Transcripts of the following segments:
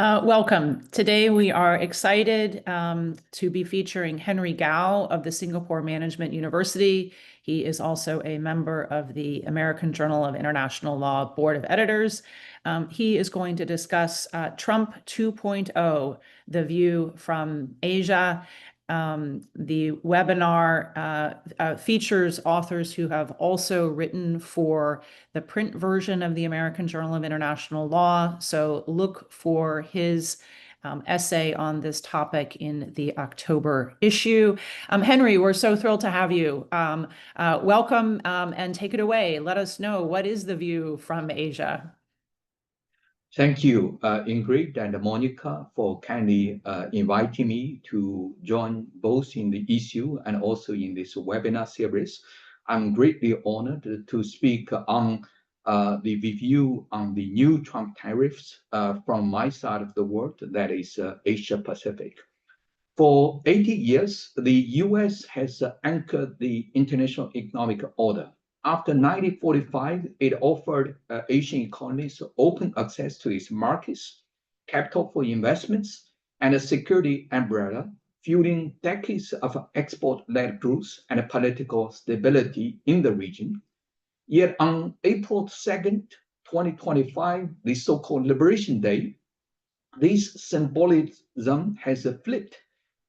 Welcome. Today we are excited to be featuring Henry Gao of the Singapore Management University. He is also a member of the American Journal of International Law Board of Editors. He is going to discuss Trump 2.0, the view from Asia. The webinar features authors who have also written for the print version of the American Journal of International Law. So look for his essay on this topic in the October issue. Henry, we're so thrilled to have you. Welcome and take it away. Let us know, what is the view from Asia? Thank you, Ingrid and Monica, for kindly inviting me to join both in the issue and also in this webinar series. I'm greatly honored to speak on the review on the new Trump tariffs from my side of the world, that is Asia Pacific. For 80 years, the US has anchored the international economic order. After 1945, it offered Asian economies open access to its markets, capital for investments, and a security umbrella, fueling decades of export-led growth and political stability in the region. Yet on April 2nd, 2025, the so-called Liberation Day, this symbolism has flipped.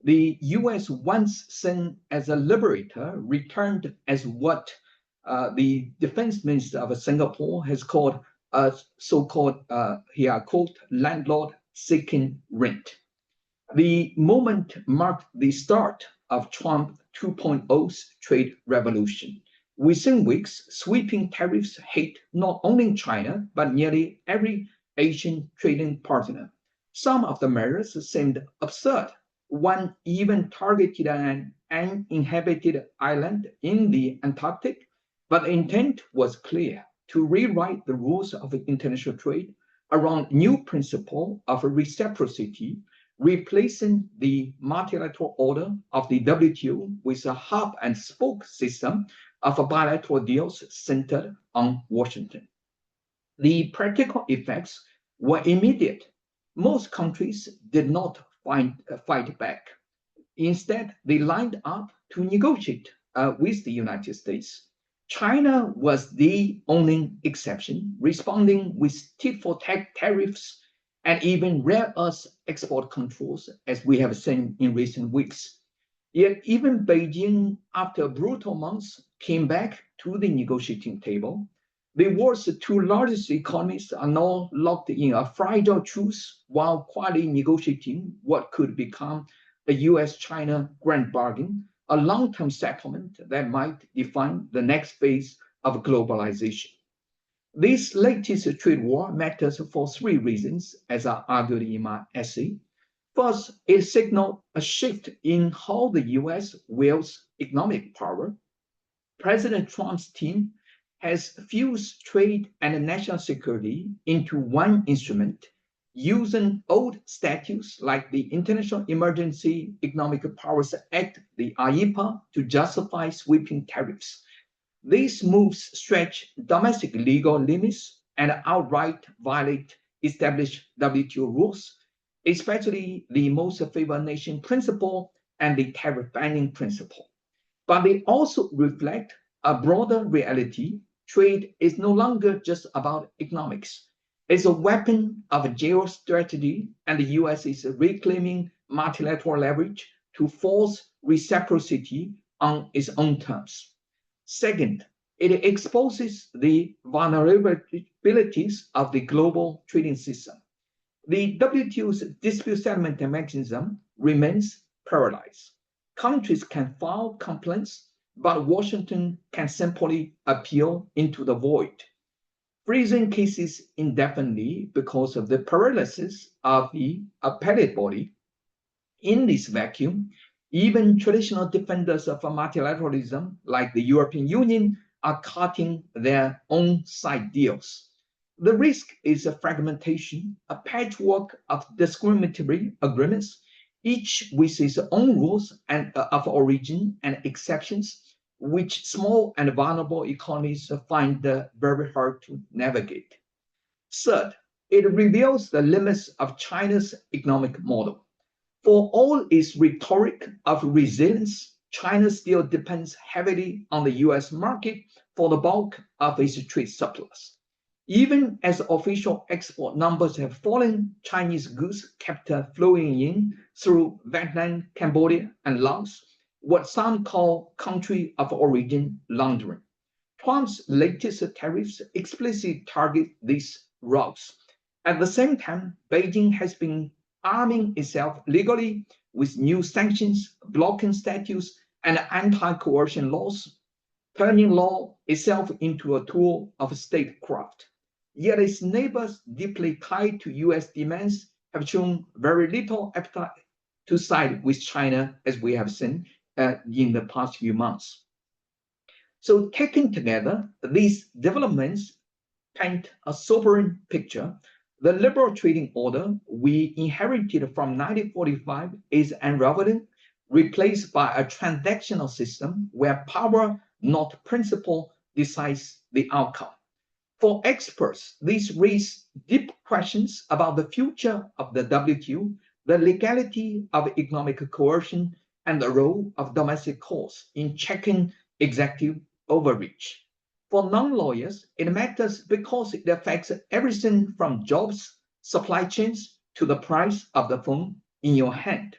The US, once seen as a liberator, returned as what the defense minister of Singapore has called a so-called, here I quote, landlord seeking rent. The moment marked the start of Trump 2.0's trade revolution. Within weeks, sweeping tariffs hit not only China, but nearly every Asian trading partner. Some of the measures seemed absurd. One even targeted an uninhabited island in the Antarctic, but the intent was clear: to rewrite the rules of international trade around new principle of reciprocity, replacing the multilateral order of the WTO with a hub and spoke system of bilateral deals centered on Washington. The practical effects were immediate. Most countries did not fight back. Instead, they lined up to negotiate with the United States. China was the only exception, responding with tit-for-tat tariffs and even rare earth export controls, as we have seen in recent weeks. Yet even Beijing, after brutal months, came back to the negotiating table. The world's two largest economies are now locked in a fragile truce while quietly negotiating what could become a US-China grand bargain, a long-term settlement that might define the next phase of globalization. This latest trade war matters for three reasons, as I argued in my essay. First, it signaled a shift in how the US wields economic power. President Trump's team has fused trade and national security into one instrument, using old statutes like the International Emergency Economic Powers Act, the AJIL, to justify sweeping tariffs. These moves stretch domestic legal limits and outright violate established WTO rules, especially the most favored nation principle and the tariff banning principle. But they also reflect a broader reality. Trade is no longer just about economics. It's a weapon of geostrategy, and the US is reclaiming multilateral leverage to force reciprocity on its own terms. Second, it exposes the vulnerabilities of the global trading system. The WTO's dispute settlement mechanism remains paralyzed. Countries can file complaints, but Washington can simply appeal into the void, freezing cases indefinitely because of the paralysis of the appellate body. In this vacuum, even traditional defenders of multilateralism, like the European Union, are cutting their own side deals. The risk is a fragmentation, a patchwork of discriminatory agreements, each with its own rules of origin and exceptions, which small and vulnerable economies find very hard to navigate. Third, It reveals the limits of China's economic model. For all its rhetoric of resilience, China still depends heavily on the US market for the bulk of its trade surplus. Even as official export numbers have fallen, Chinese goods kept flowing in through Vietnam, Cambodia, and Laos, what some call country of origin laundering. Trump's latest tariffs explicitly target these routes. At the same time, Beijing has been arming itself legally with new sanctions, blocking statutes, and anti-coercion laws, turning law itself into a tool of statecraft. Yet its neighbors, deeply tied to US demands, have shown very little appetite to side with China, as we have seen in the past few months. So, taken together, these developments paint a sobering picture. The liberal trading order we inherited from 1945 is unraveling, replaced by a transactional system where power, not principle, decides the outcome. For experts, these raise deep questions about the future of the WTO, the legality of economic coercion, and the role of domestic courts in checking executive overreach. For non-lawyers, it matters because it affects everything from jobs, supply chains, to the price of the phone in your hand.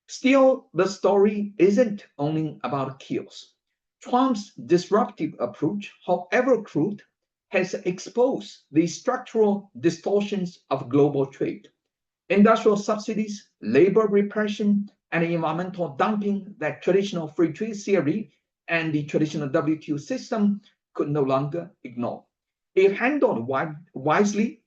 Still, the story isn't only about kills. Trump's disruptive approach, however crude, has exposed the structural distortions of global trade. Industrial subsidies, labor repression, and environmental dumping that traditional free trade theory and the traditional WTO system could no longer ignore. If handled wisely,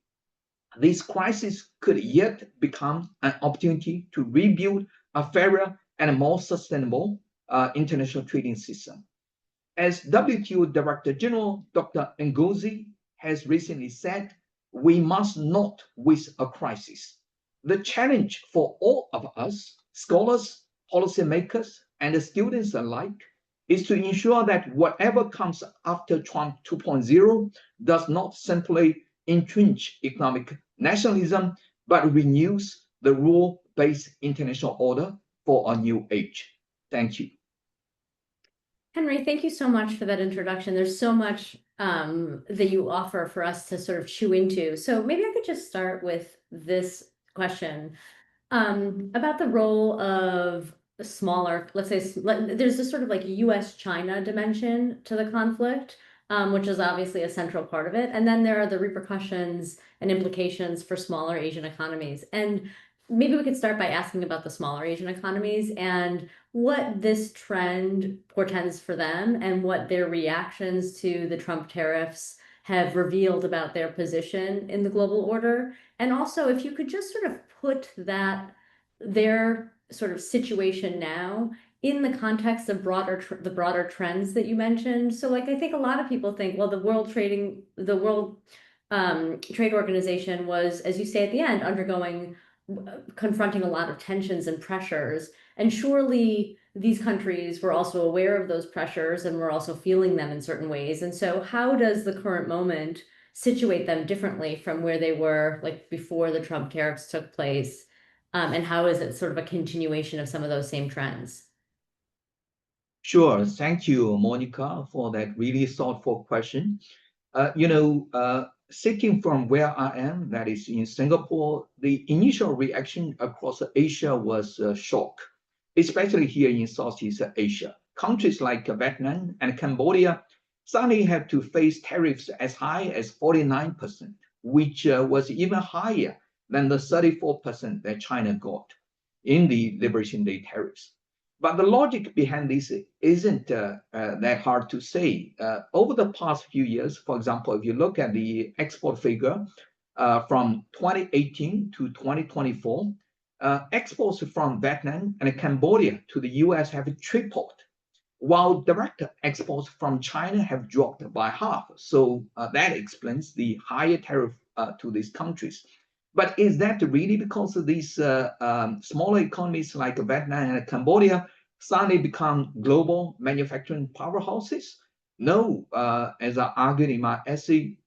this crisis could yet become an opportunity to rebuild a fairer and more sustainable international trading system. As WTO Director General Dr. Ngozi has recently said, we must not waste a crisis. The challenge for all of us, scholars, policymakers, and students alike, is to ensure that whatever comes after Trump 2.0 does not simply entrench economic nationalism, but renews the rule-based international order for a new age. Thank you. Henry, thank you so much for that introduction. There's so much that you offer for us to sort of chew into. So maybe I could just start with this question about the role of smaller, let's say, there's this sort of like US-China dimension to the conflict, which is obviously a central part of it. And then there are the repercussions and implications for smaller Asian economies. And maybe we could start by asking about the smaller Asian economies and what this trend portends for them and what their reactions to the Trump tariffs have revealed about their position in the global order. And also, if you could just sort of put their sort of situation now in the context of the broader trends that you mentioned. So like, I think a lot of people think, well, the World Trade Organization was, as you say at the end, confronting a lot of tensions and pressures. And surely these countries were also aware of those pressures and were also feeling them in certain ways. And so how does the current moment situate them differently from where they were like before the Trump tariffs took place? And how is it sort of a continuation of some of those same trends? Sure. Thank you, Monica, for that really thoughtful question. Sitting from where I am, that is in Singapore, the initial reaction across Asia was shock, especially here in Southeast Asia. Countries like Vietnam and Cambodia suddenly had to face tariffs as high as 49%, which was even higher than the 34% that China got in the Liberation Day tariffs. But the logic behind this isn't that hard to say. Over the past few years, for example, if you look at the export figure from 2018 to 2024, exports from Vietnam and Cambodia to the US have tripled, while direct exports from China have dropped by half. So that explains the higher tariff to these countries. But is that really because of these smaller economies like Vietnam and Cambodia suddenly become global manufacturing powerhouses? No, as I argued in my essay,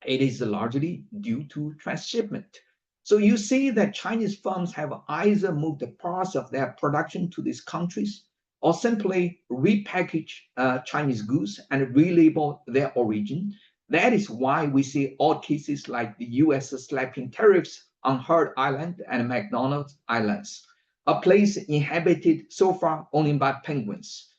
It is largely due to transshipment. So you see that Chinese firms have either moved parts of their production to these countries or simply repackage Chinese goods and relabel their origin. That is why we see odd cases like the US slapping tariffs on Heard Island and McDonald's Islands, a place inhabited so far only by penguins.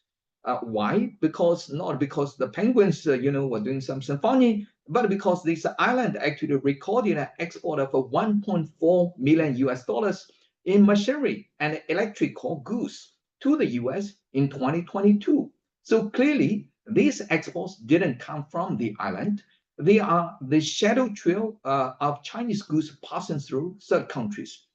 Why? Because not because the penguins, were doing something funny, but because this island actually recorded an export of 1.4 million US dollars in machinery and electrical goods to the US in 2022. So clearly, these exports didn't come from the island. They are the shadow trail of Chinese goods passing through third countries.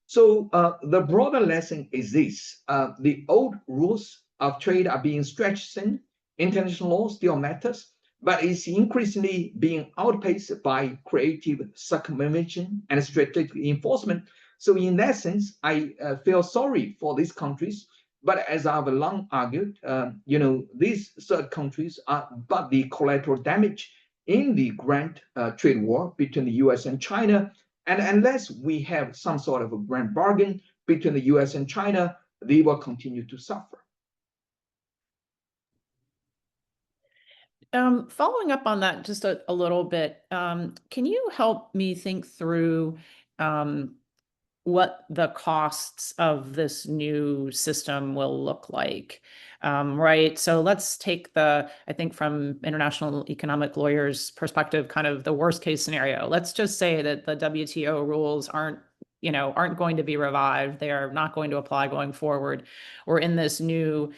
So the broader lesson is this: the old rules of trade are being stretched thin. International law still matters, but it's increasingly being outpaced by creative circumvention and strategic enforcement. So in that sense, I feel sorry for these countries. But as I've long argued, these third countries are but the collateral damage in the grand trade war between the US and China. And unless we have some sort of a grand bargain between the US and China, they will continue to suffer. Following up on that just a little bit, can you help me think through what the costs of this new system will look like? Right. So let's take I think from international economic lawyers' perspective, kind of the worst case scenario. Let's just say that the WTO rules aren't going to be revived. They are not going to apply going forward. We're in this new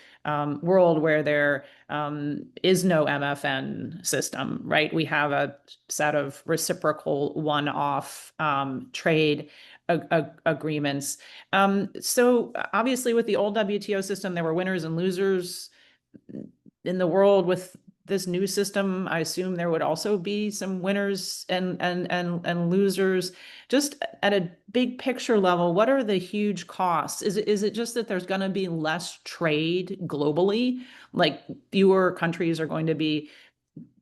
world where there is no MFN system, right? We have a set of reciprocal one-off trade agreements. So obviously with the old WTO system, there were winners and losers. In the world with this new system, I assume there would also be some winners and losers. Just at a big picture level, what are the huge costs? Is it just that there's going to be less trade globally? Like fewer countries are going to be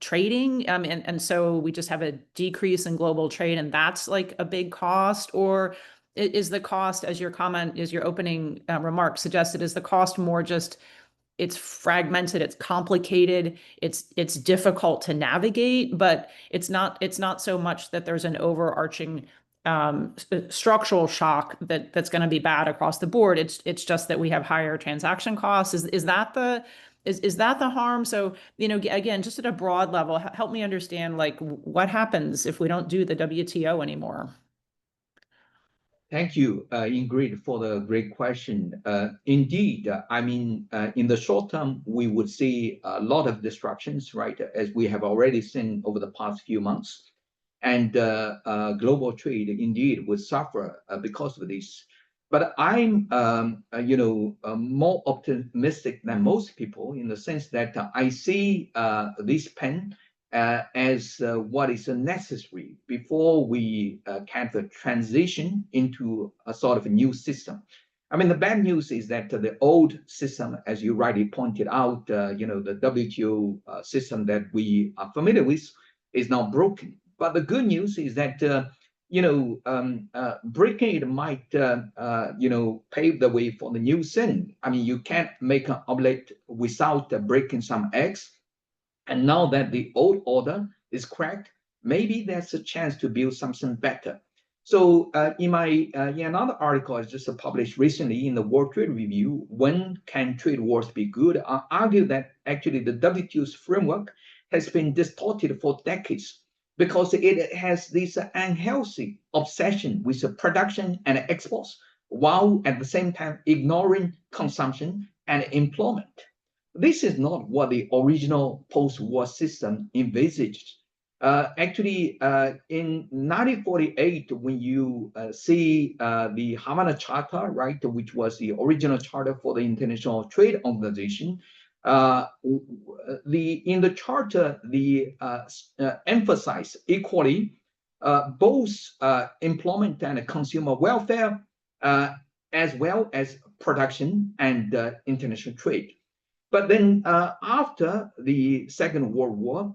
trading, and so we just have a decrease in global trade, and that's like a big cost? Or is the cost, as your opening remark suggested, is the cost more just it's fragmented, it's complicated, it's difficult to navigate, but it's not so much that there's an overarching structural shock that's going to be bad across the board. It's just that we have higher transaction costs. Is that the harm? So, again, just at a broad level, help me understand like what happens if we don't do the WTO anymore. Thank you, Ingrid, for the great question. Indeed, in the short term, we would see a lot of disruptions, right, as we have already seen over the past few months. And global trade indeed would suffer because of this. But I'm, more optimistic than most people in the sense that I see this pen as what is necessary before we can transition into a sort of a new system. I mean, the bad news is that the old system, as you rightly pointed out, the WTO system that we are familiar with is now broken. But the good news is that breaking it might pave the way for the new thing. I mean, you can't make an omelette without breaking some eggs. And now that the old order is cracked, maybe there's a chance to build something better. So in another article I just published recently in the World Trade Review, When Can Trade Wars Be Good? I argue that actually the WTO's framework has been distorted for decades because it has this unhealthy obsession with production and exports, while at the same time ignoring consumption and employment. This is not what the original post-war system envisaged. In 1948, when you see the Havana Charter, right, which was the original charter for the International Trade Organization, in the charter, emphasize equally both employment and consumer welfare, as well as production and international trade. But then after the Second World War,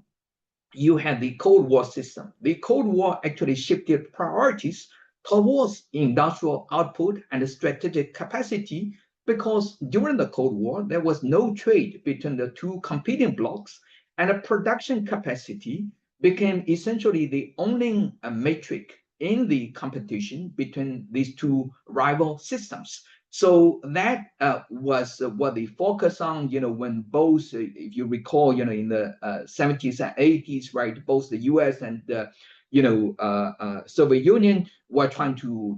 you had the Cold War system. The Cold War actually shifted priorities towards industrial output and strategic capacity because during the Cold War, there was no trade between the two competing blocs, and the production capacity became essentially the only metric in the competition between these two rival systems. So that was what they focus on, when both, if you recall, in the 70s and 80s, right, both the US and Soviet Union were trying to,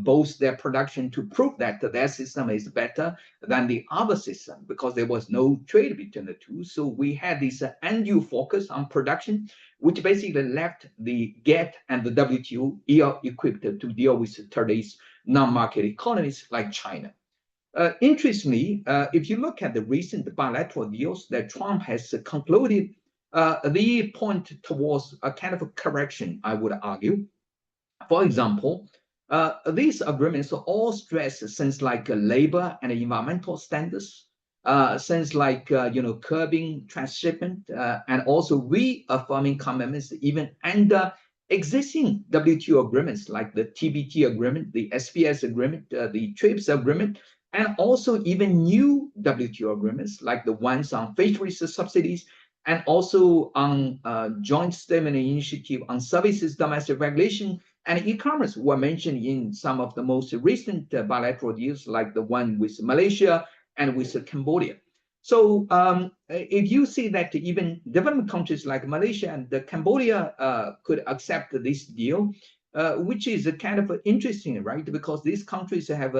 boost their production to prove that their system is better than the other system because there was no trade between the two. So we had this undue focus on production, which basically left the GATT and the WTO ill-equipped to deal with today's non-market economies like China. Interestingly, if you look at the recent bilateral deals that Trump has concluded, they point towards a kind of a correction, I would argue. For example, these agreements all stress things like labor and environmental standards, things like curbing transshipment, and also reaffirming commitments even under existing WTO agreements like the TBT agreement, the SPS agreement, the TRIPS agreement, and also even new WTO agreements like the ones on fisheries subsidies and also on joint statement initiative on services domestic regulation and e-commerce were mentioned in some of the most recent bilateral deals, like the one with Malaysia and with Cambodia. So if you see that even developing countries like Malaysia and Cambodia could accept this deal, which is kind of interesting, right? Because these countries have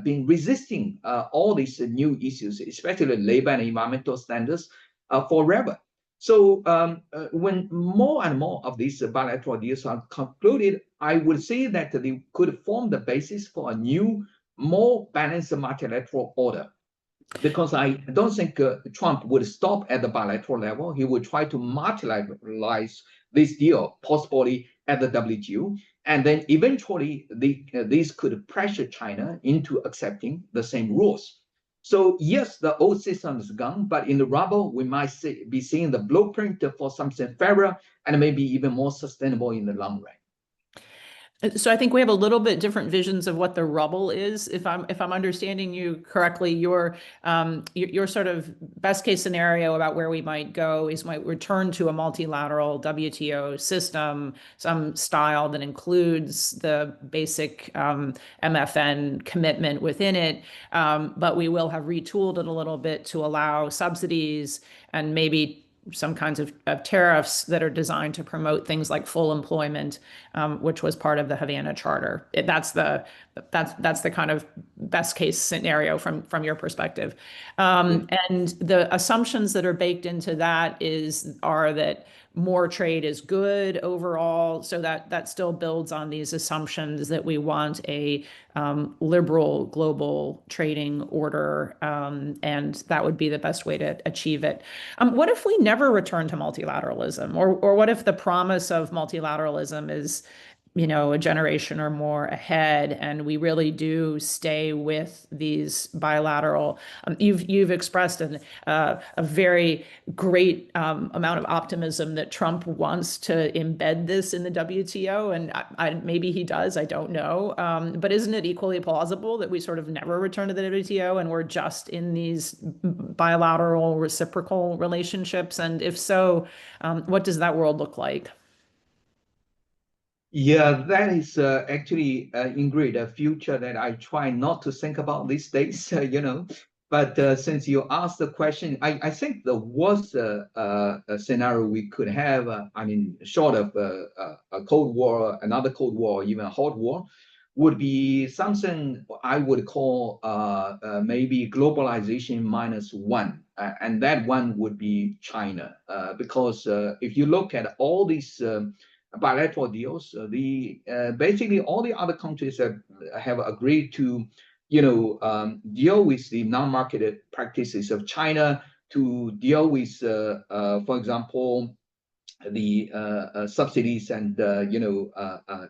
been resisting all these new issues, especially labor and environmental standards, forever. So when more and more of these bilateral deals are concluded, I would say that they could form the basis for a new, more balanced multilateral order. Because I don't think Trump would stop at the bilateral level. He would try to multilateralize this deal, possibly at the WTO. And then eventually, these could pressure China into accepting the same rules. So yes, the old system is gone, but in the rubble, we might be seeing the blueprint for something fairer and maybe even more sustainable in the long run. So I think we have a little bit different visions of what the rubble is. If I'm understanding you correctly, your sort of best case scenario about where we might go is might return to a multilateral WTO system, some style that includes the basic MFN commitment within it, but we will have retooled it a little bit to allow subsidies and maybe some kinds of tariffs that are designed to promote things like full employment, which was part of the Havana Charter. That's the kind of best case scenario from your perspective. And the assumptions that are baked into that are that more trade is good overall. So that still builds on these assumptions that we want a liberal global trading order, and that would be the best way to achieve it. What if we never return to multilateralism, or what if the promise of multilateralism is, a generation or more ahead, and we really do stay with these bilateral? You've expressed a very great amount of optimism that Trump wants to embed this in the WTO, and maybe he does. I don't know, but isn't it equally plausible that we sort of never return to the WTO and we're just in these bilateral reciprocal relationships? And if so, what does that world look like? Yeah, that is actually, Ingrid, a future that I try not to think about these days, But since you asked the question, I think the worst scenario we could have, short of a Cold War, another Cold War, even a hot war, would be something I would call maybe globalization minus one. And that one would be China. Because if you look at all these bilateral deals, basically all the other countries have agreed to, deal with the non-market practices of China, to deal with, for example, the subsidies and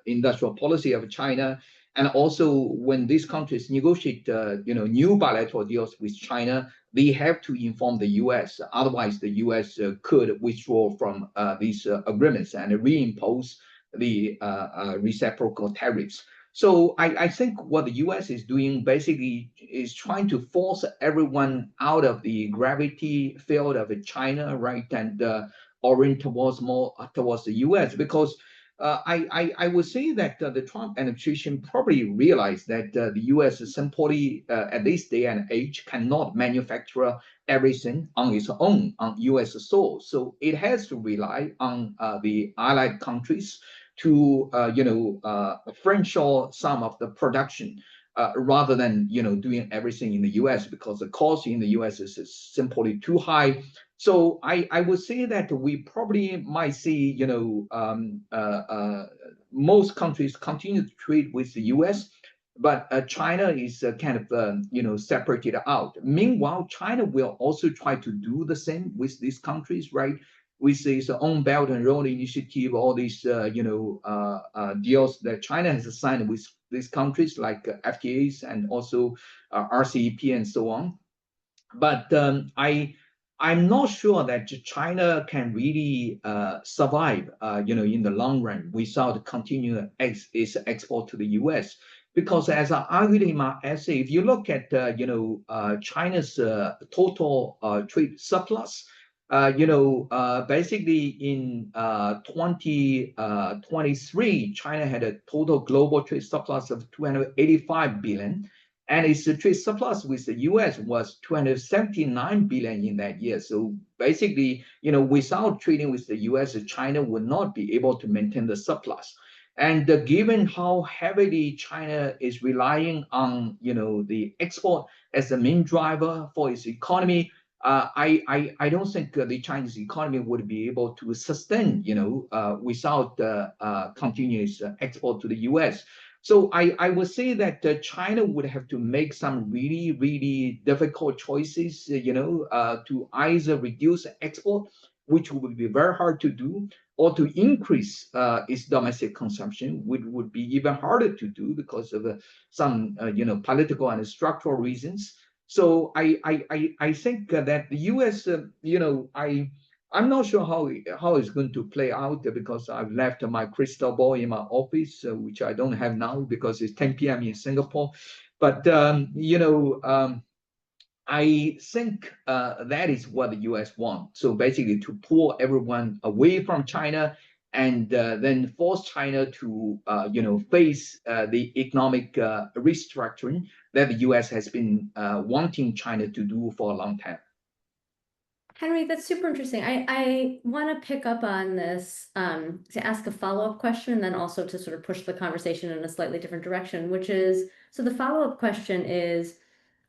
industrial policy of China, And also, when these countries negotiate, new bilateral deals with China, they have to inform the U.S. Otherwise, the U.S. Could withdraw from these agreements and reimpose the reciprocal tariffs. So I think what the U.S. is doing basically is trying to force everyone out of the gravity field of China, right, and orient towards more towards the U.S. because I would say that the Trump administration probably realized that the U.S. simply, at this day and age, cannot manufacture everything on its own on U.S. soil. So it has to rely on the allied countries to, friendshore some of the production. Rather than doing everything in the U.S. because the cost in the U.S. is simply too high. So I would say that we probably might see most countries continue to trade with the U.S. But China is kind of separated out. Meanwhile, China will also try to do the same with these countries, right? With its own Belt and Road Initiative, all these deals that China has signed with these countries like FTAs and also RCEP and so on. But I'm not sure that China can really survive, in the long run without continuing its export to the U.S. Because as I argued in my essay, if you look at China's total trade surplus, basically in 2023, China had a total global trade surplus of 285 billion. And its trade surplus with the U.S. was 279 billion in that year. So basically, without trading with the U.S., China would not be able to maintain the surplus. And given how heavily China is relying on, the export as the main driver for its economy, I don't think the Chinese economy would be able to sustain, without continuous export to the U.S. So I would say that China would have to make some really, really difficult choices, to either reduce export, which would be very hard to do, or to increase its domestic consumption, which would be even harder to do because of some, political and structural reasons. So I think that the U.S., I'm not sure how it's going to play out because I've left my crystal ball in my office, which I don't have now because it's 10 p.m. in Singapore. But I think that is what the U.S. wants. So basically, to pull everyone away from China and then force China to, face the economic restructuring that the U.S. has been wanting China to do for a long time. Henry, that's super interesting. I want to pick up on this to ask a follow-up question and then also to sort of push the conversation in a slightly different direction, which is, so the follow-up question is,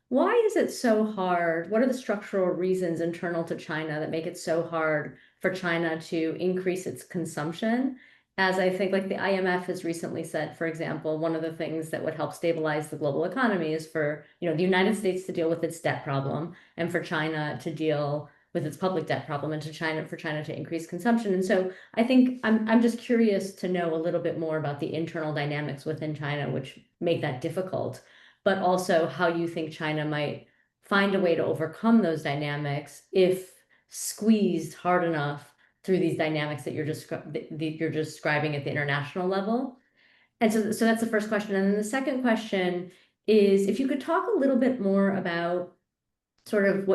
why is it so hard? What are the structural reasons internal to China that make it so hard for China to increase its consumption? As I think like the IMF has recently said, for example, one of the things that would help stabilize the global economy is for, the United States to deal with its debt problem and for China to deal with its public debt problem and for China to increase consumption. And so I think I'm just curious to know a little bit more about the internal dynamics within China, which make that difficult, but also how you think China might find a way to overcome those dynamics if squeezed hard enough through these dynamics that you're describing at the international level. And so that's the first question. And then the second question is if you could talk a little bit more about sort of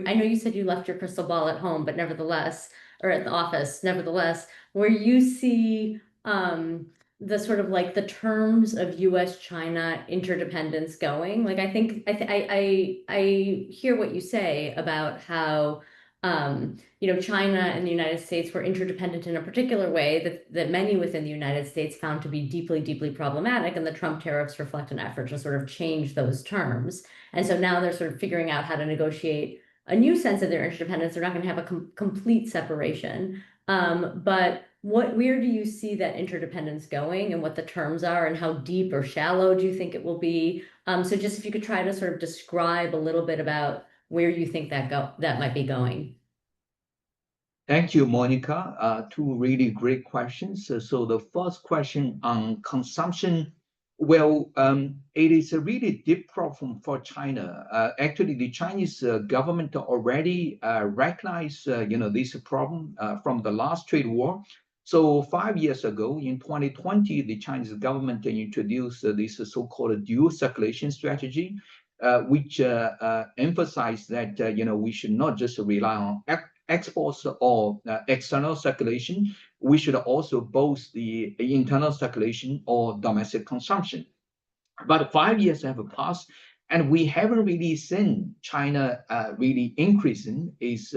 I know you said you left your crystal ball at home, but nevertheless, or at the office, nevertheless, where you see the sort of like the terms of U.S.-China interdependence going. Like I think I hear what you say about how China and the United States were interdependent in a particular way that many within the United States found to be deeply, deeply problematic, and the Trump tariffs reflect an effort to sort of change those terms. And so now they're sort of figuring out how to negotiate a new sense of their interdependence. They're not going to have a complete separation. But where do you see that interdependence going and what the terms are and how deep or shallow do you think it will be? So just if you could try to sort of describe a little bit about where you think that might be going. Thank you, Monica. Two really great questions. So the first question on consumption Well, it is a really deep problem for China. Actually, the Chinese government already recognized, this problem from the last trade war. So 5 years ago, in 2020, the Chinese government introduced this so-called dual circulation strategy, which emphasized that we should not just rely on exports or external circulation. We should also boost the internal circulation or domestic consumption. But 5 years have passed, and we haven't really seen China really increasing its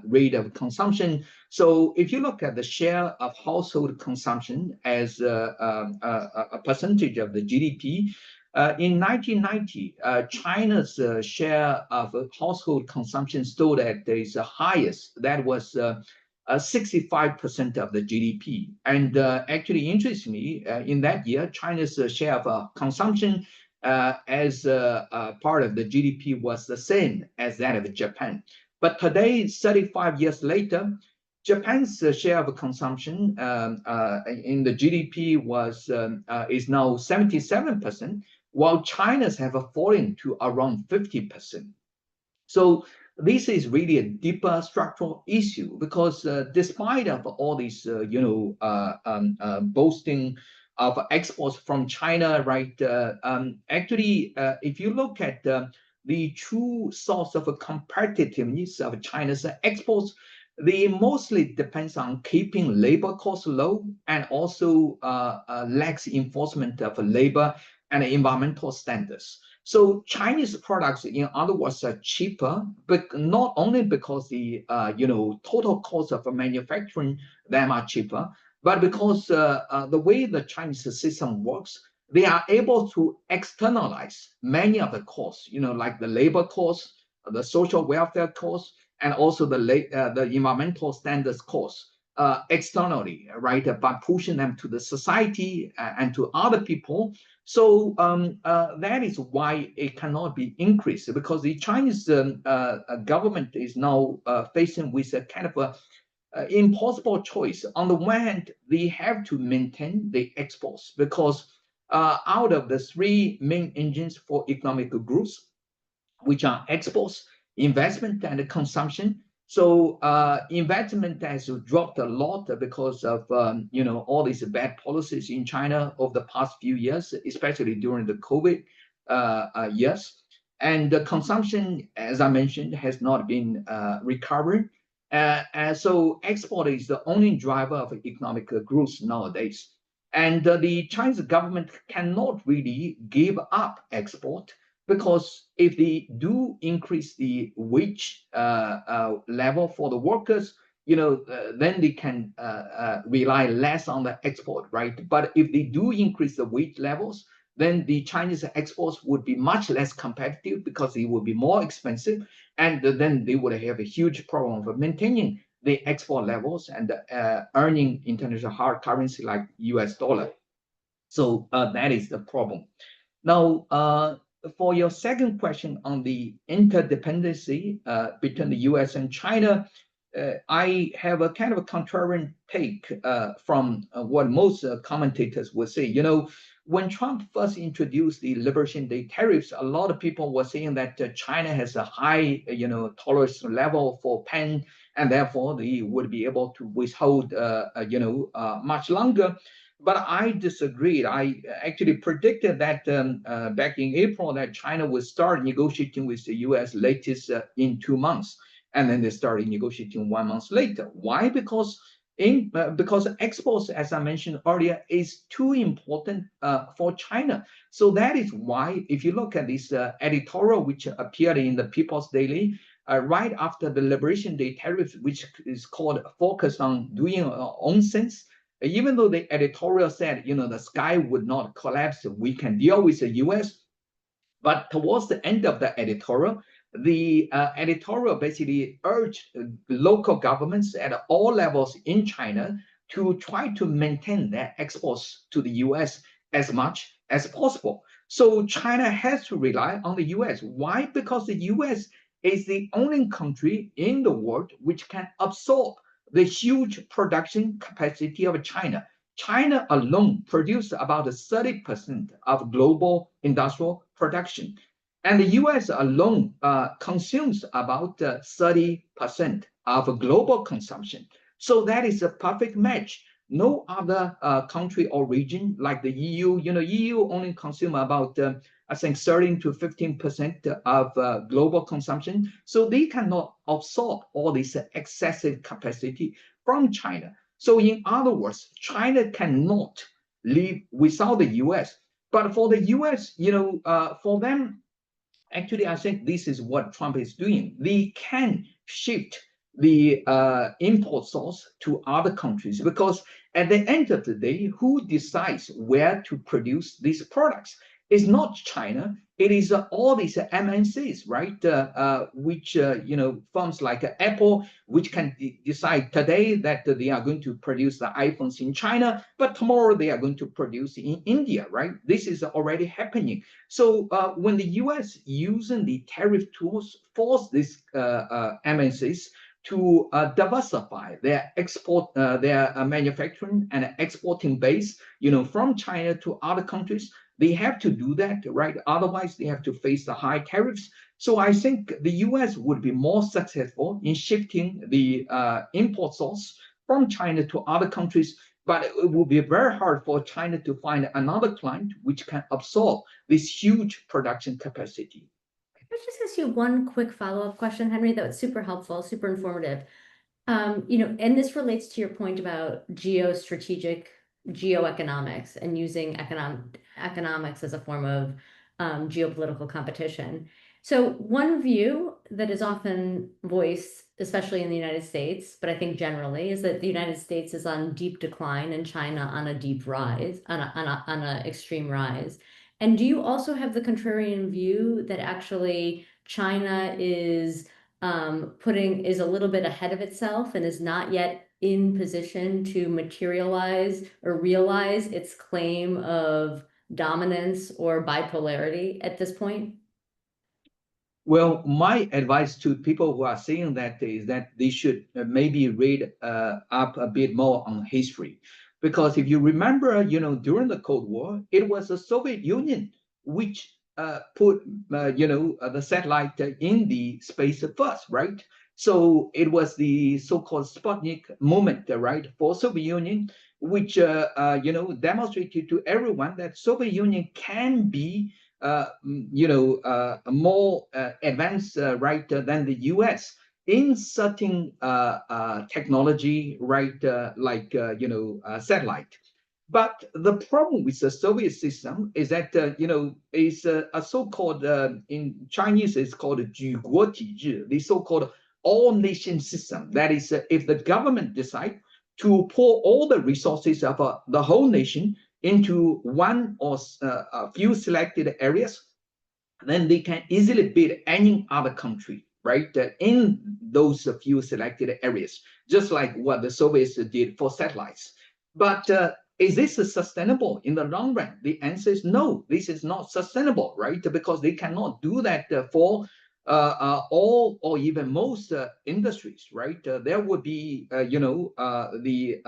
rate of consumption. So if you look at the share of household consumption as a percentage of the GDP, in 1990, China's share of household consumption stood at its highest. That was 65% of the GDP. And actually, interestingly, in that year, China's share of consumption as part of the GDP was the same as that of Japan. But today, 35 years later, Japan's share of consumption in the GDP is now 77%, while China's have fallen to around 50%. So this is really a deeper structural issue because despite of all these, boasting of exports from China, right? Actually, if you look at the true source of competitiveness of China's exports, they mostly depends on keeping labor costs low and also lax enforcement of labor and environmental standards. So Chinese products, in other words, are cheaper, but not only because the total cost of manufacturing them are cheaper, but because the way the Chinese system works, they are able to externalize many of the costs, like the labor costs, the social welfare costs, and also the environmental standards costs externally, right? By pushing them to the society and to other people. So that is why it cannot be increased because the Chinese government is now facing with a kind of impossible choice. On the one hand, they have to maintain the exports because out of the three main engines for economic growth, which are exports, investment, and consumption. So investment has dropped a lot because of all these bad policies in China over the past few years, especially during the COVID years. And the consumption, as I mentioned, has not been recovering. And so export is the only driver of economic growth nowadays. And the Chinese government cannot really give up export because if they do increase the wage level for the workers, then they can rely less on the export, right? But if they do increase the wage levels, then the Chinese exports would be much less competitive because it would be more expensive, and then they would have a huge problem of maintaining the export levels and earning international hard currency like US dollar. So that is the problem. Now, for your second question on the interdependency between the US and China, I have a kind of a contrarian take from what most commentators would say. When Trump first introduced the Liberation Day tariffs, a lot of people were saying that China has a high, tolerance level for pen, and therefore they would be able to withhold, much longer. But I disagreed. I actually predicted that back in April that China would start negotiating with the U.S. latest in 2 months, and then they started negotiating 1 month later. Why? Because exports, as I mentioned earlier, is too important for China. So that is why, if you look at this editorial which appeared in the People's Daily right after the Liberation Day tariff, which is called "Focus on Doing Our Own Sense." Even though the editorial said, the sky would not collapse, we can deal with the US. But towards the end of the editorial, the editorial basically urged local governments at all levels in China to try to maintain their exports to the US as much as possible. So China has to rely on the US. Why? Because the US is the only country in the world which can absorb the huge production capacity of China. China alone produced about 30% of global industrial production. And the US alone consumes about 30% of global consumption. So that is a perfect match. No other country or region like the EU, EU only consume about, I think, 13 to 15% of global consumption. So they cannot absorb all this excessive capacity from China. So in other words, China cannot live without the US. But for the US, for them, actually, I think this is what Trump is doing. They can shift the import source to other countries because at the end of the day, who decides where to produce these products? It's not China. It is all these MNCs, right? Which firms like Apple, which can decide today that they are going to produce the iPhones in China, but tomorrow they are going to produce in India, right? This is already happening. So when the U.S. using the tariff tools force these MNCs to diversify their export, their manufacturing and exporting base, from China to other countries, they have to do that, right? Otherwise, they have to face the high tariffs. So I think the U.S. would be more successful in shifting the import source from China to other countries, but it will be very hard for China to find another client which can absorb this huge production capacity. Can I just ask you one quick follow-up question, Henry? That was super helpful, super informative. And this relates to your point about geoeconomics and using economics as a form of geopolitical competition. So one view that is often voiced, especially in the United States, but I think generally, is that the United States is on deep decline and China on a deep rise, on a extreme rise. And do you also have the contrarian view that actually China is a little bit ahead of itself and is not yet in position to materialize or realize its claim of dominance or bipolarity at this point? Well, my advice to people who are saying that is that they should maybe read up a bit more on history. Because if you remember, during the Cold War, it was the Soviet Union which put, the satellite in the space first, right? So it was the so-called Sputnik moment, right, for Soviet Union, which, demonstrated to everyone that Soviet Union can be more advanced, right, than the U.S. in certain technology, right, like satellite. But the problem with the Soviet system is that is a so-called in Chinese it's called 举国体制, the so-called all-nation system. That is, if the government decide to pour all the resources of the whole nation into one or a few selected areas, then they can easily beat any other country, right, in those few selected areas, just like what the Soviets did for satellites. But is this sustainable in the long run? The answer is no, this is not sustainable, right? Because they cannot do that for all or even most industries, right? There would be, the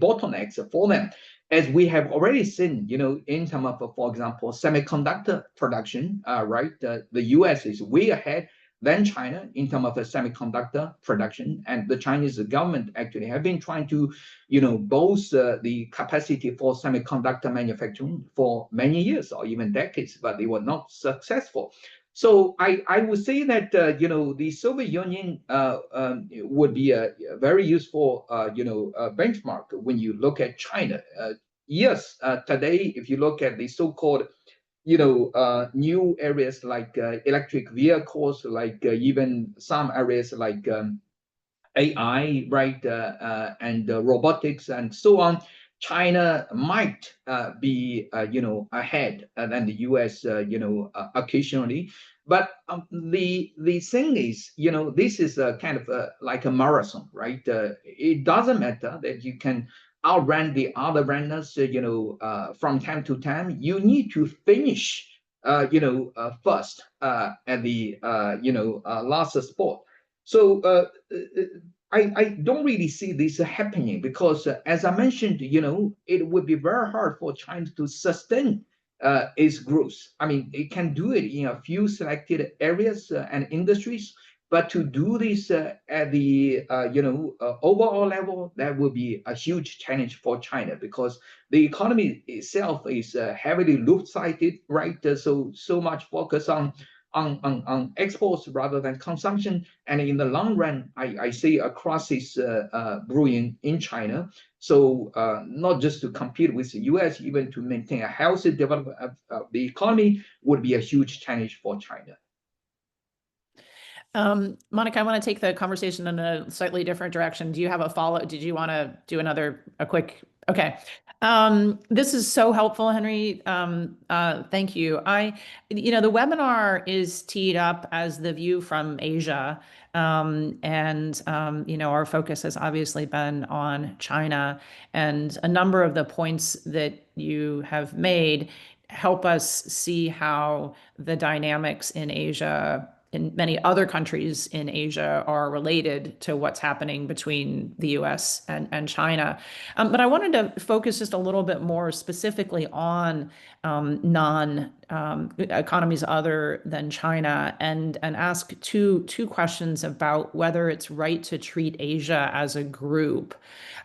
bottlenecks for them, as we have already seen, in terms of, for example, semiconductor production, right? The U.S. is way ahead than China in terms of semiconductor production, and the Chinese government actually have been trying to, boost the capacity for semiconductor manufacturing for many years or even decades, but they were not successful. So I would say that the Soviet Union would be a very useful benchmark when you look at China. Yes, today if you look at the so-called new areas like electric vehicles, like even some areas like AI, right, and robotics and so on, China might be, ahead than the U.S., occasionally. But the thing is, this is a kind of like a marathon, right? It doesn't matter that you can outrun the other runners, from time to time. You need to finish, first at the, last spot. So I don't really see this happening because, as I mentioned, it would be very hard for China to sustain its growth. I mean, it can do it in a few selected areas and industries, but to do this at the overall level, that will be a huge challenge for China because the economy itself is heavily lopsided, right? So much focus on exports rather than consumption. And in the long run, I see a crisis brewing in China. So not just to compete with the US, even to maintain a healthy development of the economy would be a huge challenge for China. Monica, I want to take the conversation in a slightly different direction. Do you have a follow? Did you want to do a quick? Okay. This is so helpful, Henry. Thank you. The webinar is teed up as the view from Asia. Our focus has obviously been on China, and a number of the points that you have made help us see how the dynamics in Asia, in many other countries in Asia, are related to what's happening between the US and China. But I wanted to focus just a little bit more specifically on non economies other than China, and ask two questions about whether it's right to treat Asia as a group.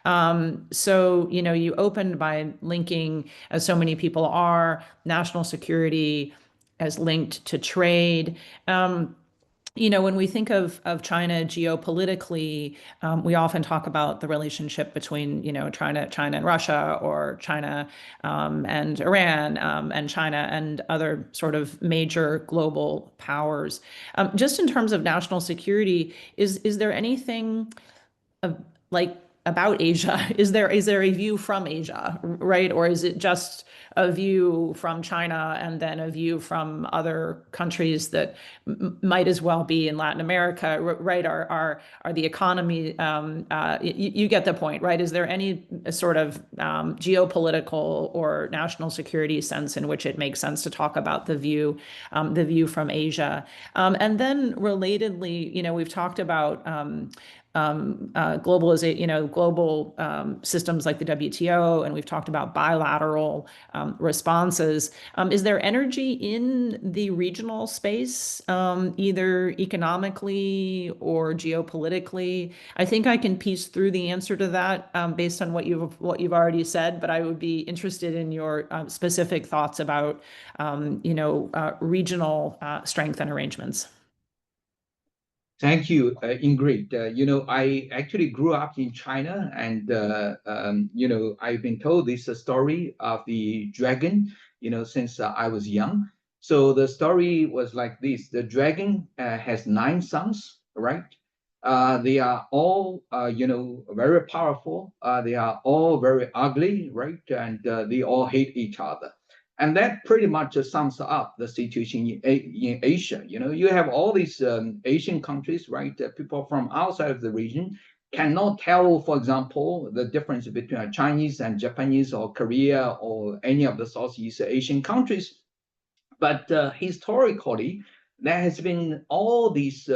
You opened by linking, as so many people are, national security as linked to trade. When we think of China geopolitically, we often talk about the relationship between, China and Russia, or China and Iran, and China and other sort of major global powers. Just in terms of national security, is there anything of, like, about Asia? Is there a view from Asia, right? Or is it just a view from China and then a view from other countries that might as well be in Latin America, right? Are the economy, you get the point, right? Is there any sort of geopolitical or national security sense in which it makes sense to talk about the view from Asia? And then relatedly, we've talked about global systems like the WTO, and we've talked about bilateral responses. Is there energy in the regional space, either economically or geopolitically? I think I can piece through the answer to that based on what you've already said, but I would be interested in your specific thoughts about regional strength and arrangements. Thank you, Ingrid. I actually grew up in China, and I've been told this story of the dragon, since I was young. So the story was like this: the dragon has 9 sons, right? They are all, very powerful. They are all very ugly, right? And they all hate each other. And that pretty much sums up the situation in Asia. You have all these Asian countries, right? People from outside of the region cannot tell, for example, the difference between a Chinese and Japanese or Korea or any of the Southeast Asian countries. But historically, there has been all these,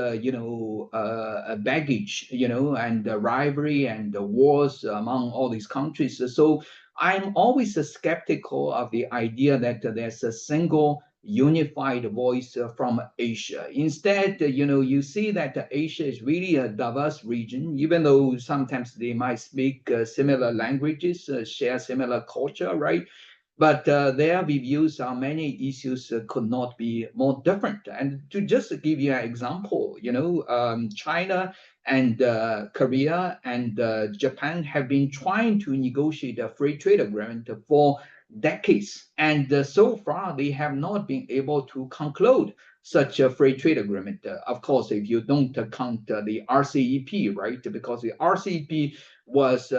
baggage, and rivalry and wars among all these countries. So I'm always skeptical of the idea that there's a single unified voice from Asia. Instead, you see that Asia is really a diverse region, even though sometimes they might speak similar languages, share similar culture, right? But their reviews on many issues could not be more different. And to just give you an example, China and Korea and Japan have been trying to negotiate a free trade agreement for decades. And so far, they have not been able to conclude such a free trade agreement. Of course, if you don't count the RCEP, right? Because the RCEP was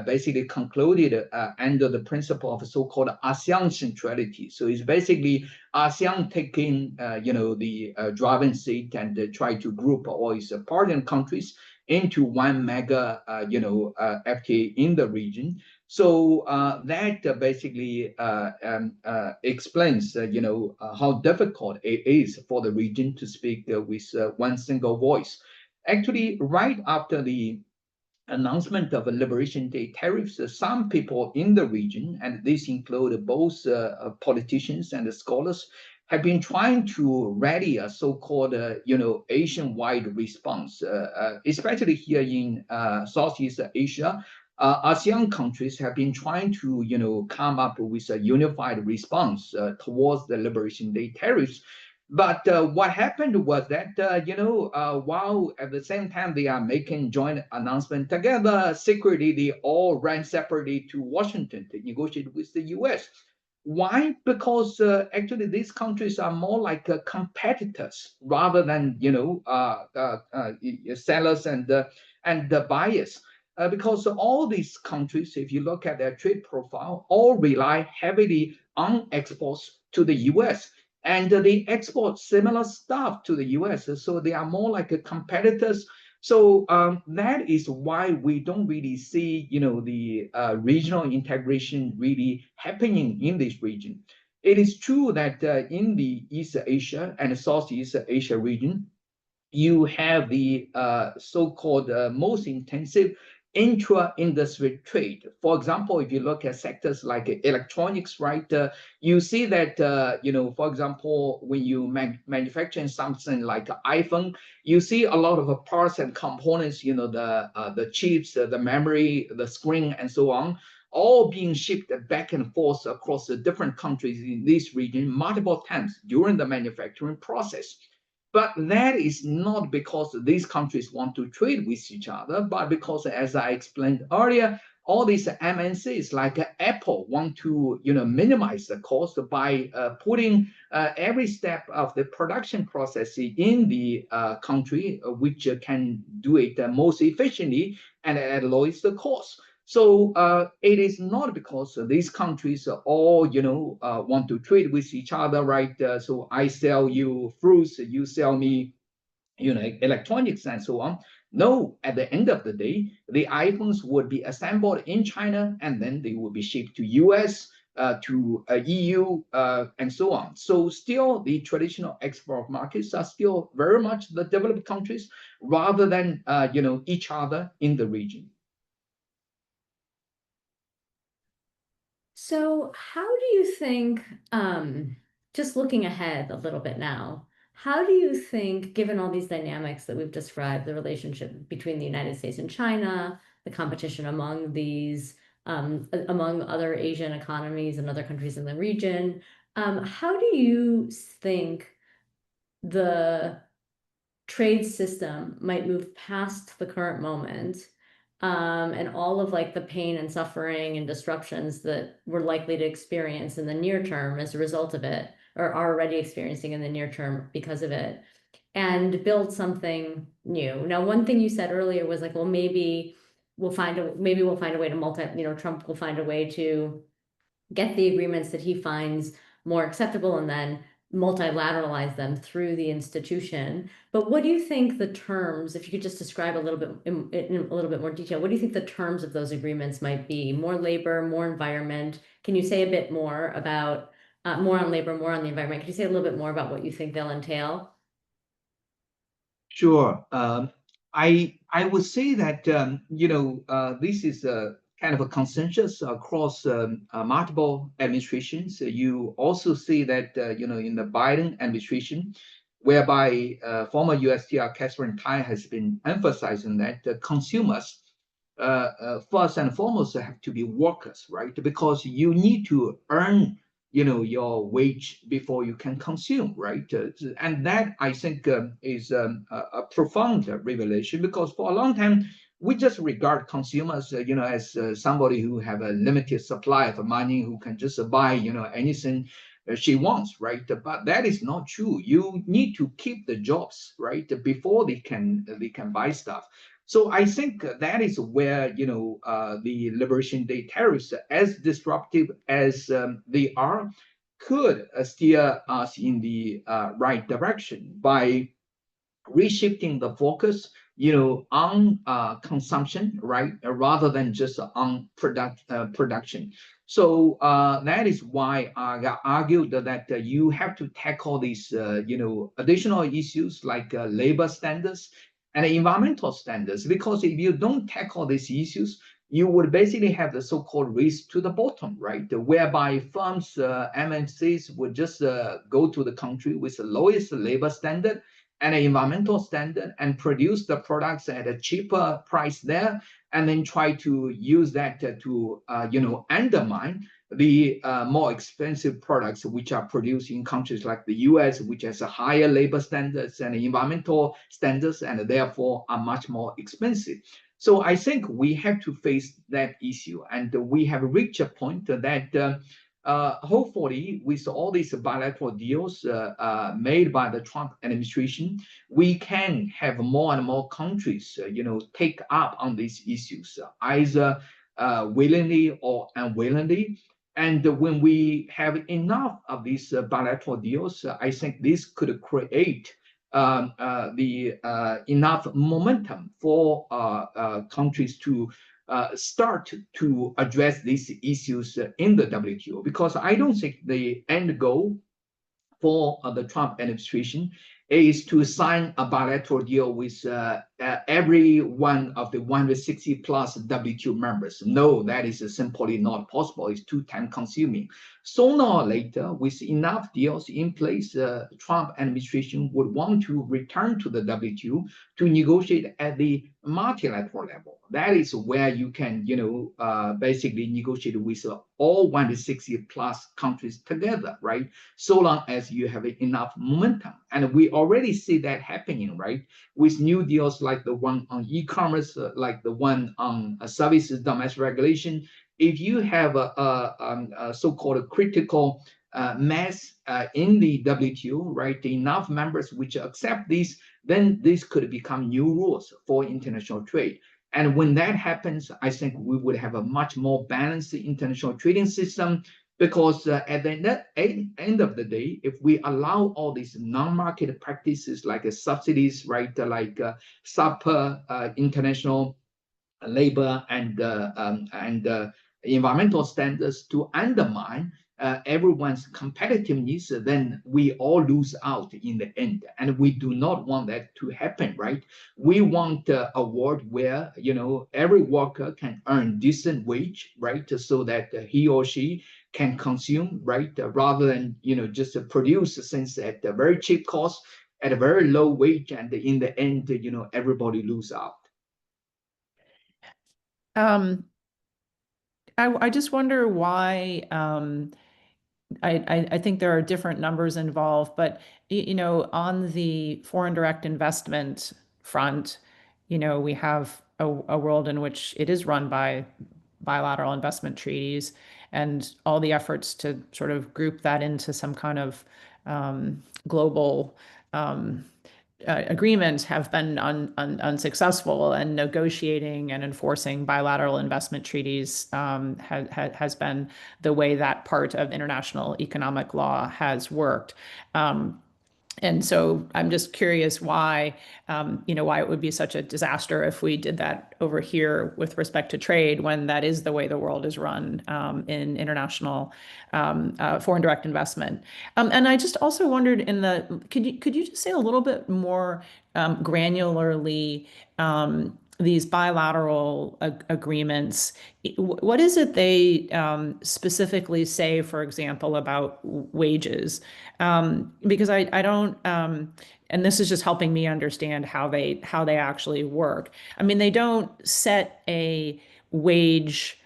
basically concluded under the principle of so-called ASEAN centrality. So it's basically ASEAN taking, the driving seat and try to group all its partner countries into one mega, FTA in the region. So that basically explains, how difficult it is for the region to speak with one single voice. Actually, right after the announcement of a Liberation Day tariffs, some people in the region, and this include both politicians and scholars, have been trying to rally a so-called, Asian-wide response, especially here in Southeast Asia. ASEAN countries have been trying to, come up with a unified response towards the Liberation Day tariffs. But what happened was that, while at the same time they are making joint announcement together, secretly they all ran separately to Washington to negotiate with the U.S. Why? Because actually these countries are more like competitors rather than, sellers and the buyers. Because all these countries, if you look at their trade profile, all rely heavily on exports to the U.S. and they export similar stuff to the US. So they are more like competitors. So that is why we don't really see, the regional integration really happening in this region. It is true that in the East Asia and Southeast Asia region, you have the so-called most intensive intra-industry trade. For example, if you look at sectors like electronics, right, you see that, for example, when you manufacture something like an iPhone, you see a lot of parts and components, the chips, the memory, the screen, and so on, all being shipped back and forth across the different countries in this region multiple times during the manufacturing process. But that is not because these countries want to trade with each other, but because, as I explained earlier, all these MNCs like Apple want to, minimize the cost by putting every step of the production process in the country, which can do it most efficiently and at lowest cost. So it is not because these countries all, want to trade with each other, right? So I sell you fruits, you sell me, electronics and so on. No, at the end of the day, the iPhones would be assembled in China and then they will be shipped to US, to EU, and so on. So still the traditional export markets are still very much the developed countries rather than, each other in the region. So how do you think, just looking ahead a little bit now, how do you think, given all these dynamics that we've described, the relationship between the United States and China, the competition among these, among other Asian economies and other countries in the region, how do you think the trade system might move past the current moment, and all of like the pain and suffering and disruptions that we're likely to experience in the near term as a result of it, or are already experiencing in the near term because of it, and build something new. Now, one thing you said earlier was like, well, maybe we'll find a way to Trump will find a way to get the agreements that he finds more acceptable and then multilateralize them through the institution. But what do you think the terms, if you could just describe a little bit in a little bit more detail, what do you think the terms of those agreements might be? More labor, more environment? Can you say a bit more about more on labor, more on the environment? Can you say a little bit more about what you think they'll entail? Sure. I would say that this is a kind of a consensus across multiple administrations. You also see that in the Biden administration, whereby former USTR Catherine Tai has been emphasizing that consumers first and foremost have to be workers, right? Because you need to earn your wage before you can consume, right? And that I think is a profound revelation, because for a long time we just regard consumers as somebody who have a limited supply of money, who can just buy anything she wants, right? But that is not true. You need to keep the jobs, right, before they can buy stuff. So I think that is where the Liberation Day tariffs, as disruptive as they are, could steer us in the right direction by reshifting the focus, on consumption, right, rather than just on production. So that is why I argued that you have to tackle these, additional issues like labor standards and environmental standards. Because if you don't tackle these issues, you would basically have the so-called race to the bottom, right? Whereby firms, MNCs would just go to the country with the lowest labor standard and an environmental standard and produce the products at a cheaper price there, and then try to use that to undermine the more expensive products which are produced in countries like the US, which has a higher labor standards and environmental standards, and therefore are much more expensive. So I think we have to face that issue, and we have reached a point that hopefully, with all these bilateral deals made by the Trump administration, we can have more and more countries, take up on these issues, either willingly or unwillingly. And when we have enough of these bilateral deals, I think this could create the enough momentum for countries to start to address these issues in the WTO. Because I don't think the end goal for the Trump administration is to sign a bilateral deal with every one of the 160 plus WTO members. No, that is simply not possible. It's too time consuming. Sooner or later, with enough deals in place, the Trump administration would want to return to the WTO to negotiate at the multilateral level. That is where you can, basically negotiate with all 160 plus countries together, right? So long as you have enough momentum. And we already see that happening, right? With new deals like the one on e-commerce, like the one on services domestic regulation. If you have a so-called critical mass in the WTO, right, enough members which accept these, then this could become new rules for international trade. And when that happens, I think we would have a much more balanced international trading system, because at the end of the day, if we allow all these non-market practices like subsidies, right, like international labor and environmental standards to undermine everyone's competitiveness, then we all lose out in the end. And we do not want that to happen, right? We want a world where, every worker can earn decent wage, right? So that he or she can consume, right? Rather than, just produce things at a very cheap cost, at a very low wage. And in the end, everybody lose out. I just wonder why I think there are different numbers involved, but on the foreign direct investment front, we have a world in which it is run by bilateral investment treaties, and all the efforts to sort of group that into some kind of global agreements have been unsuccessful, and negotiating and enforcing bilateral investment treaties has been the way that part of international economic law has worked. And so I'm just curious why, why it would be such a disaster if we did that over here with respect to trade, when that is the way the world is run in international foreign direct investment. And I just also wondered, could you just say a little bit more granularly, these bilateral agreements, what is it they specifically say, for example, about wages? Because I don't, and this is just helping me understand how they actually work. I mean, they don't set a wage,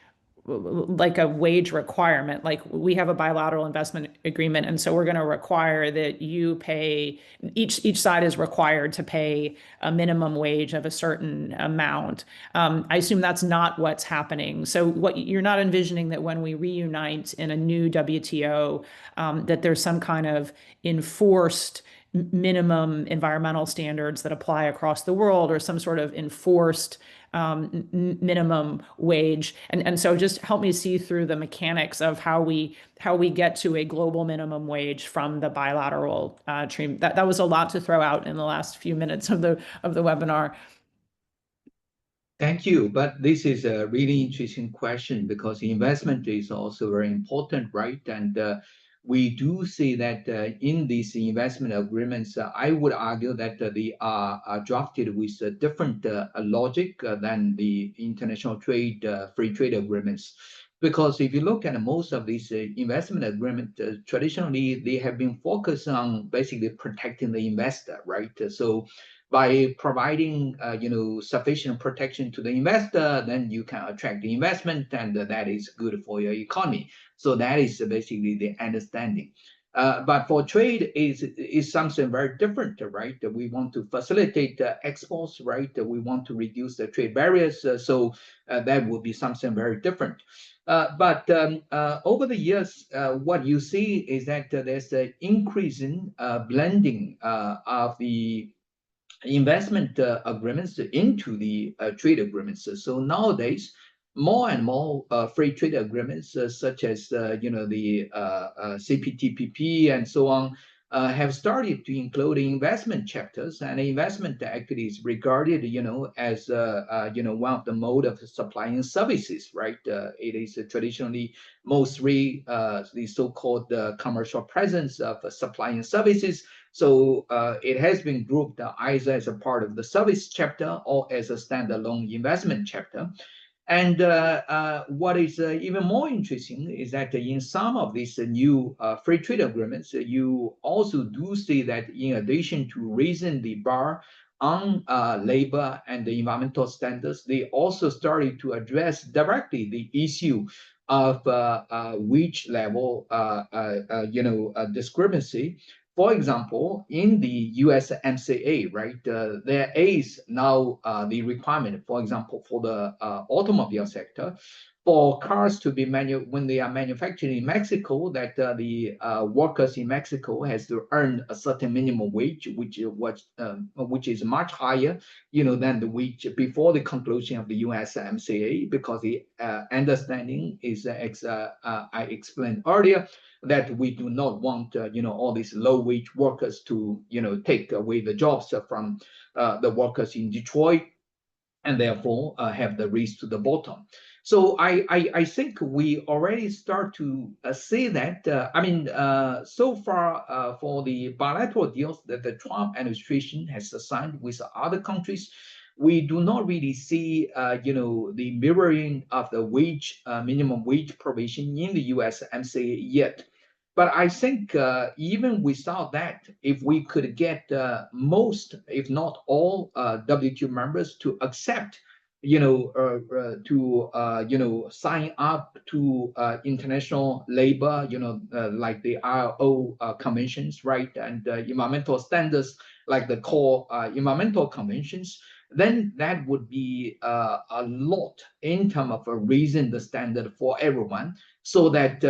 like a wage requirement. Like, we have a bilateral investment agreement, and so we're going to require that you pay, each side is required to pay a minimum wage of a certain amount. I assume that's not what's happening. So what you're not envisioning, that when we reunite in a new WTO, that there's some kind of enforced minimum environmental standards that apply across the world, or some sort of enforced minimum wage. And so just help me see through the mechanics of how we get to a global minimum wage from the bilateral treaty. That was a lot to throw out in the last few minutes of the webinar. Thank you. But this is a really interesting question, because investment is also very important, right? And we do see that in these investment agreements, I would argue that they are drafted with a different logic than the international trade, free trade agreements. Because if you look at most of these investment agreements, traditionally they have been focused on basically protecting the investor, right? So by providing sufficient protection to the investor, then you can attract the investment, and that is good for your economy. So that is basically the understanding. But for trade is something very different, right? We want to facilitate exports, right? We want to reduce the trade barriers. So that would be something very different. But over the years, what you see is that there's an increasing blending of the investment agreements into the trade agreements. So nowadays, more and more free trade agreements, such as the CPTPP and so on, have started to include investment chapters, and investment actually is regarded, as one of the mode of supplying services, right? It is traditionally mostly the so-called commercial presence of supplying services. So it has been grouped either as a part of the service chapter or as a standalone investment chapter. And what is even more interesting is that in some of these new free trade agreements, you also do see that in addition to raising the bar on labor and the environmental standards, they also started to address directly the issue of wage level, discrepancy. For example, in the USMCA, right, there is now the requirement, for example, for the automobile sector, for cars to be when they are manufactured in Mexico, that the workers in Mexico has to earn a certain minimum wage, which is much higher, than the wage before the conclusion of the USMCA, because the understanding is, I explained earlier, that we do not want all these low wage workers to take away the jobs from the workers in Detroit, and therefore have the race to the bottom. So I think we already start to see that. So far for the bilateral deals that the Trump administration has signed with other countries, we do not really see, the mirroring of the minimum wage provision in the USMCA yet. But I think even without that, if we could get most, if not all, WTO members to accept, to sign up to international labor, like the ILO conventions, right, and environmental standards like the core environmental conventions, then that would be a lot in terms of raising the standard for everyone, so that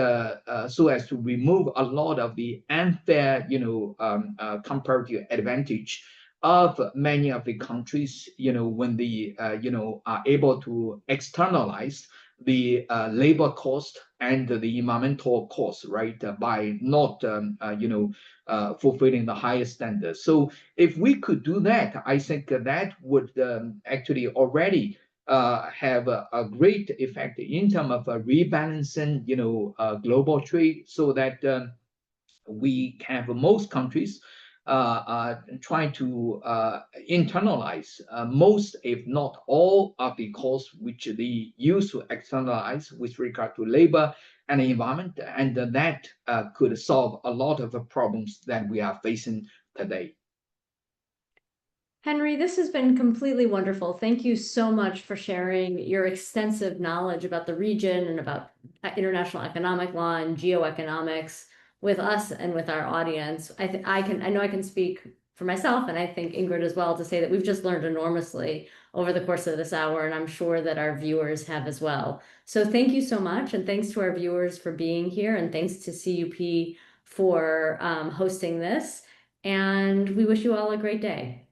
so as to remove a lot of the unfair, comparative advantage of many of the countries, when they, are able to externalize the labor cost and the environmental cost, right, by not, fulfilling the highest standards. So if we could do that, I think that would actually already have a great effect in terms of rebalancing, global trade, so that we have most countries trying to internalize most, if not all, of the costs which they used to externalize with regard to labor and the environment, and that could solve a lot of the problems that we are facing today. Henry, this has been completely wonderful. Thank you so much for sharing your extensive knowledge about the region and about international economic law and geoeconomics with us and with our audience. I know I can speak for myself, and I think Ingrid as well, to say that we've just learned enormously over the course of this hour, and I'm sure that our viewers have as well. So thank you so much, and thanks to our viewers for being here, and thanks to CUP for hosting this, and we wish you all a great day.